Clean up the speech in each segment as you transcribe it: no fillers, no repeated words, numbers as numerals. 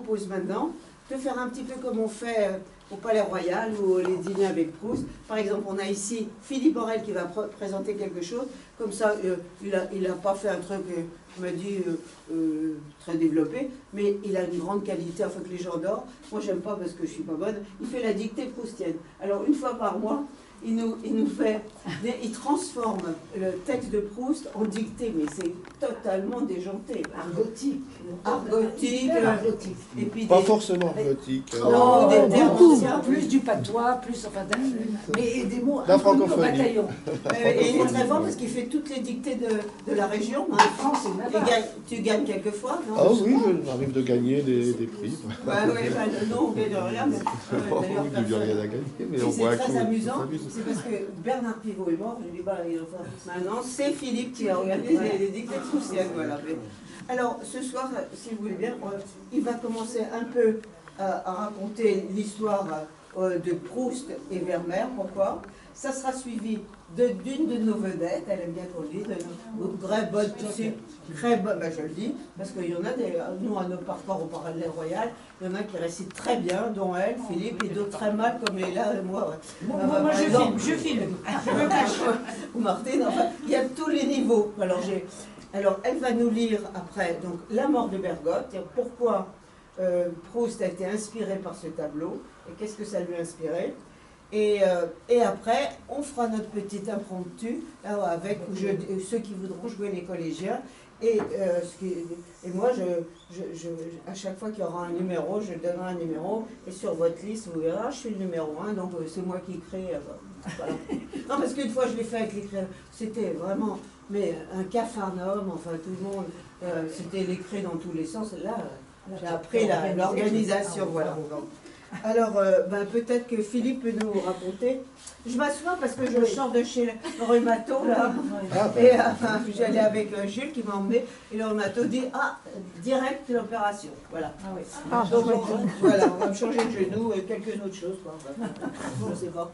propose maintenant de faire un petit peu comme on fait au Palais Royal ou les dîners avec Proust. Par exemple, on a ici Philippe Borel qui va présenter quelque chose. Comme ça, il n'a pas fait un truc, je me dis, très développé, mais il a une grande qualité, enfin que les gens adorent. Moi, j'aime pas parce que je suis pas bonne. Il fait la dictée proustienne. Alors, une fois par mois, il transforme le texte de Proust en dictée, mais c'est totalement déjanté. Argotique. Argotique. Et puis pas forcément argotique. Non, des termes anciens. Plus du patois, plus enfin mais des mots La un peu au francophonie. bataillon. Et il est très fort parce qu'il fait toutes les dictées de la région. Hein. France, c'est Tu gagnes quelquefois, non? Ah oui, j'arrive de gagner des prix. Non, on gagne rien. Mais, Il n'y a rien à gagner, mais on voit c'est très amusant. C'est parce que Bernard Pivot est mort. Je dis, maintenant, c'est Philippe qui a organisé les dictées proustiennes. Voilà. Alors, ce soir, si vous voulez bien, il va commencer un peu à raconter l'histoire de Proust et Vermeer. Pourquoi? Ça sera suivi d'une de nos vedettes, elle aime bien qu'on le dise, de nos très bonnes, très bonnes, ben je le dis, parce qu'il y en a des, nous à nos parcours au Palais Royal, il y en a qui récitent très bien, dont elle, Philippe, et d'autres très mal, comme Léla et moi. Moi, je filme. Ou Martine, enfin, il y a tous les niveaux. Alors, elle va nous lire après donc, La mort de Bergotte, et pourquoi Proust a été inspiré par ce tableau, et qu'est-ce que ça lui a inspiré. Et après, on fera notre petit impromptu avec ceux qui voudront jouer les collégiens. Et moi, à chaque fois qu'il y aura un numéro, je donnerai un numéro. Et sur votre liste, vous verrez, je suis le numéro 1, donc c'est moi qui crée. Voilà. Non, parce qu'une fois, je l'ai fait avec les créateurs. C'était vraiment un capharnaüm, enfin tout le monde. C'était les crés dans tous les sens. Là, j'ai appris l'organisation. Voilà. Alors, peut-être que Philippe peut nous raconter. Je m'assois parce que je sors de chez le rhumato, là. Et j'allais avec Jules qui m'a emmené. Et le rhumato dit, direct l'opération. Voilà. Donc, voilà, on va me changer de genou et quelques autres choses. Quoi. Je sais pas.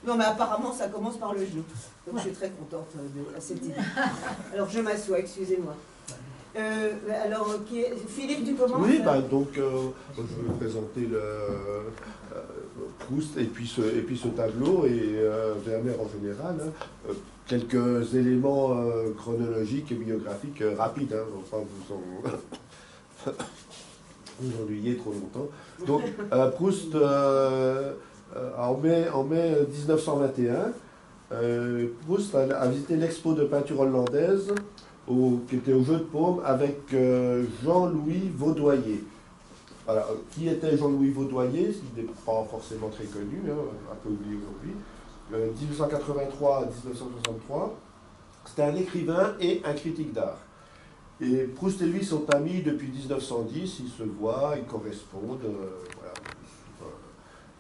Non, mais apparemment, ça commence par le genou. Donc, je suis très contente de cette idée. Alors, je m'assois, excusez-moi. Alors, Philippe, tu commences? Oui, donc je vais présenter Proust et puis ce tableau et Vermeer en général. Hein. Quelques éléments chronologiques et biographiques rapides, hein, on va pas vous ennuyer trop longtemps. Donc, Proust, en mai 1921, Proust a visité l'expo de peinture hollandaise qui était au Jeu de Paume avec Jean-Louis Vaudoyer. Voilà. Qui était Jean-Louis Vaudoyer? Il n'est pas forcément très connu, hein, un peu oublié aujourd'hui. 1883 à 1963, c'était un écrivain et un critique d'art. Et Proust et lui sont amis depuis 1910, ils se voient, ils correspondent, voilà, sur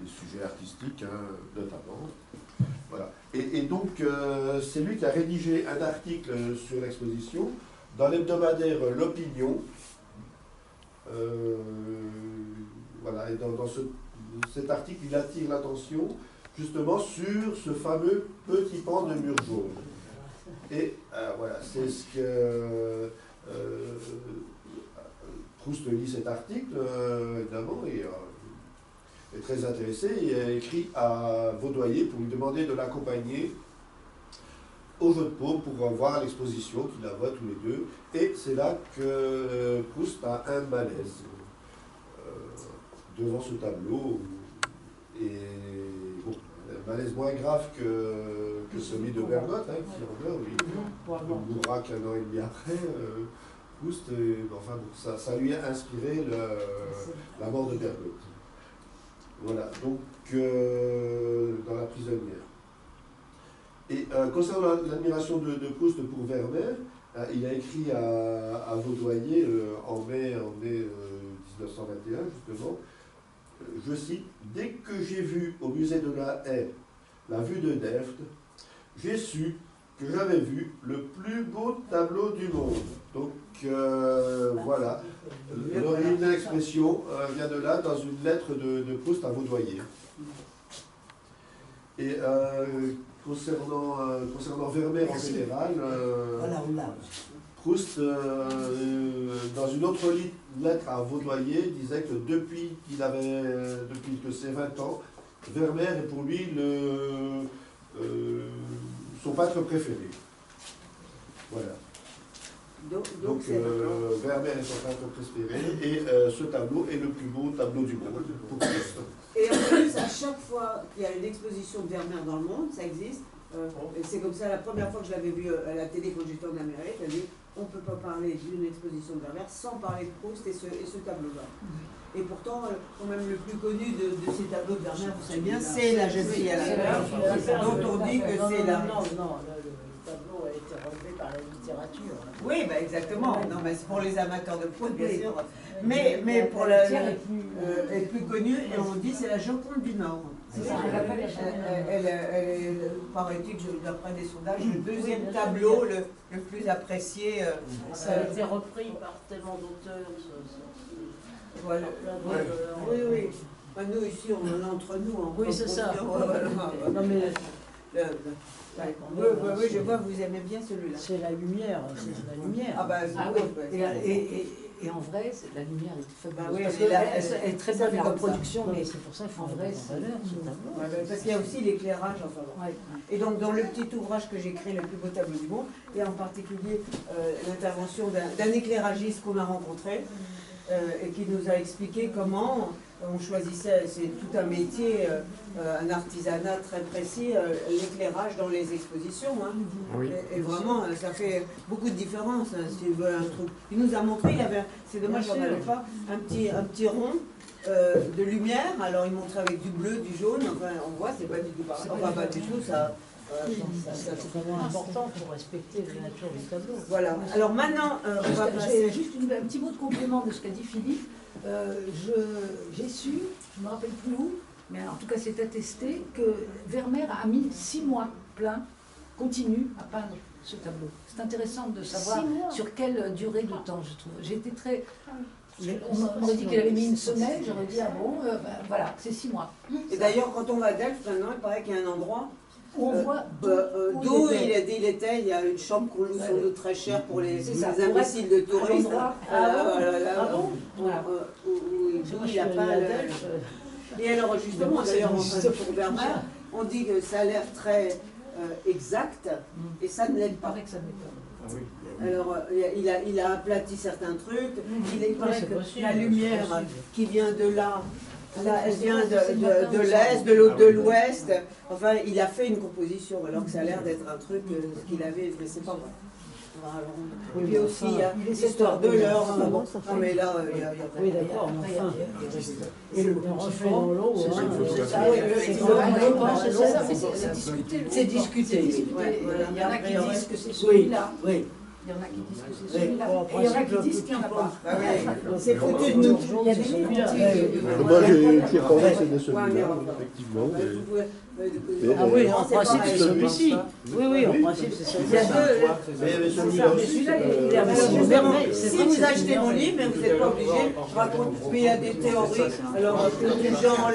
des sujets artistiques, hein, notamment. Voilà. Et donc, c'est lui qui a rédigé un article sur l'exposition dans l'hebdomadaire L'Opinion. Voilà, et dans cet article, il attire l'attention justement sur ce fameux petit pan de mur jaune. Et voilà, c'est ce que Proust lit cet article, évidemment, et est très intéressé et a écrit à Vaudoyer pour lui demander de l'accompagner au Jeu de Paume pour voir l'exposition qu'il la voit tous les deux. Et c'est là que Proust a un malaise devant ce tableau. Et bon, un malaise moins grave que celui de Bergotte, hein, qui en meurt, il mourra qu'un an et demi après. Proust, enfin, ça lui a inspiré la mort de Bergotte. Voilà, donc dans La prisonnière. Et concernant l'admiration de Proust pour Vermeer, il a écrit à Vaudoyer en mai 1921, justement, je cite, « Dès que j'ai vu au musée de la Haye la vue de Delft, j'ai su que j'avais vu le plus beau tableau du monde. » Donc voilà, l'origine de l'expression vient de là, dans une lettre de Proust à Vaudoyer. Et concernant Vermeer en général, Proust, dans une autre lettre à Vaudoyer, disait que depuis que ses 20 ans, Vermeer est pour lui son peintre préféré. Voilà. Donc Vermeer est son peintre préféré et ce tableau est le plus beau tableau du monde pour Proust. Et en plus, à chaque fois qu'il y a une exposition de Vermeer dans le monde, ça existe. Et c'est comme ça, la première fois que je l'avais vu à la télé quand j'étais en Amérique, elle dit on ne peut pas parler d'une exposition de Vermeer sans parler de Proust et ce tableau-là. Et pourtant, quand même le plus connu de ces tableaux de Vermeer, vous savez bien, c'est La jeune fille à la mer, dont on dit que c'est la... Non, le tableau a été relevé par la littérature. Oui, bah exactement. Non, mais c'est pour les amateurs de Proust, bien sûr. Mais pour la est plus connue, et on dit c'est la Joconde du Nord. C'est ça, elle est, paraît-il, d'après des sondages, le deuxième tableau le plus apprécié. Ça a été repris par tellement d'auteurs. Voilà. Oui, oui. Bah, nous ici, on en a entre nous. Oui, c'est ça. Non, mais oui, je vois que vous aimez bien celui-là. C'est la lumière, c'est la lumière. Ah bah oui. Et en vrai, la lumière est fabuleuse. Bah oui, parce elle est très bonne la reproduction, mais c'est pour ça qu'en vrai, c'est valeur ce tableau. parce qu'il y a aussi l'éclairage, enfin bon. Ouais. Et donc dans le petit ouvrage que j'ai écrit, Le plus beau tableau du monde, il y a en particulier l'intervention d'un éclairagiste qu'on a rencontré et qui nous a expliqué comment on choisissait, c'est tout un métier, un artisanat très précis, l'éclairage dans les expositions. Hein. Oui. Et vraiment, ça fait beaucoup de différence. Hein, si tu veux un truc. Il nous a montré, c'est dommage qu'on n'avait pas un petit rond de lumière. Alors il montrait avec du bleu, du jaune. Enfin, on voit, c'est pas du tout pareil. Enfin, pas du tout, ça. C'est vraiment important pour respecter la nature du tableau. Voilà. Alors maintenant, on va passer. J'ai juste un petit mot de complément de ce qu'a dit Philippe. J'ai su, je ne me rappelle plus où, mais en tout cas c'est attesté, que Vermeer a mis 6 mois pleins, continu, à peindre ce tableau. C'est intéressant de savoir sur quelle durée de temps, je trouve. J'ai été très... On m'aurait dit qu'il avait mis une semaine, j'aurais dit, ah bon, voilà, c'est 6 mois. Et d'ailleurs, quand on va à Delft, maintenant, il paraît qu'il y a un endroit où on voit d'où il était. Il y a une chambre qu'on loue sans doute très chère pour les imbéciles de touristes. Où il a pas Et alors, justement, d'ailleurs, pour Vermeer, on dit que ça a l'air très exact, et ça ne l'est pas. Alors, il a aplati certains trucs, il paraît que la lumière qui vient de là, elle vient de l'Est, de l'Ouest. Enfin, il a fait une composition, alors que ça a l'air d'être un truc qu'il avait, mais c'est pas vrai. Et puis aussi, il y a l'histoire de l'heure. Non, mais là, il y a... Oui, d'accord, enfin. Et le reflet dans l'eau. C'est discuté. Il y en a qui disent que c'est celui-là. Il y en a qui disent que c'est celui-là. Et il y en a qui disent qu'il n'y en a pas. C'est foutu de nous. Il y a des Moi, j'ai toujours pensé que c'était celui-là, effectivement. Ah oui, en principe, c'est celui-ci. Oui, en principe, c'est celui-là. Mais il y avait celui-là aussi. Si vous achetez mon livre, mais vous n'êtes pas obligé, je raconte, mais il y a des théories. Alors, les gens